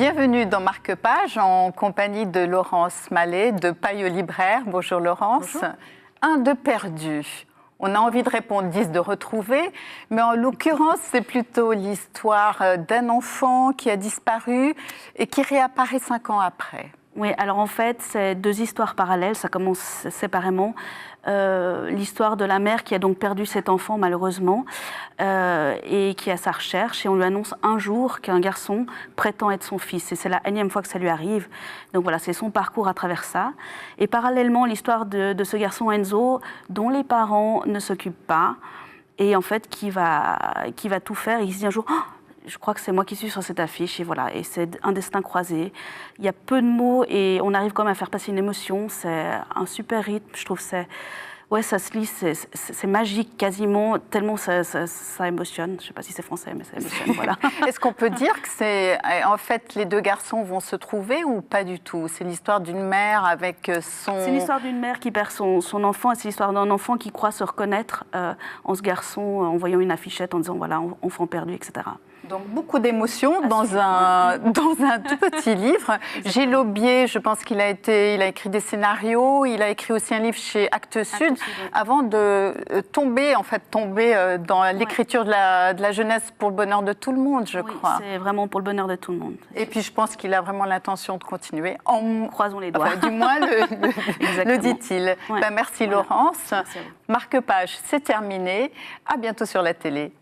Bienvenue dans Marque-Page en compagnie de Laurence Mallet de Paille au Libraire. Bonjour Laurence. Bonjour. Un de perdu. On a envie de répondre 10 de retrouver, mais en l'occurrence, c'est plutôt l'histoire d'un enfant qui a disparu et qui réapparaît 5 ans après. Oui, alors en fait, c'est deux histoires parallèles, ça commence séparément. L'histoire de la mère qui a donc perdu cet enfant malheureusement et qui a sa recherche, et on lui annonce un jour qu'un garçon prétend être son fils, et c'est la énième fois que ça lui arrive. Donc voilà, c'est son parcours à travers ça. Et parallèlement, l'histoire de ce garçon Enzo, dont les parents ne s'occupent pas, et en fait qui va tout faire, et il se dit un jour... Oh, je crois que c'est moi qui suis sur cette affiche, et voilà, et c'est un destin croisé. Il y a peu de mots et on arrive quand même à faire passer une émotion. C'est un super rythme, je trouve. Ouais, ça se lit, c'est magique quasiment, tellement ça émotionne. Je ne sais pas si c'est français, mais ça émotionne, voilà. Est-ce qu'on peut dire que c'est, en fait, les deux garçons vont se trouver ou pas du tout? C'est l'histoire d'une mère avec son... C'est l'histoire d'une mère qui perd son enfant, et c'est l'histoire d'un enfant qui croit se reconnaître en ce garçon, en voyant une affichette, en disant, voilà, enfant perdu, etc. Donc beaucoup d'émotions dans un tout petit livre. Gilles Aubier, je pense qu'il a écrit des scénarios, il a écrit aussi un livre chez Actes Sud, avant de tomber dans l'écriture de la jeunesse pour le bonheur de tout le monde, je crois. C'est vraiment pour le bonheur de tout le monde. Et puis je pense qu'il a vraiment l'intention de continuer. Croisons les doigts. Enfin, du moins le dit-il. Ouais. Merci Laurence. Merci à vous. Marque-Page, c'est terminé. À bientôt sur la télé.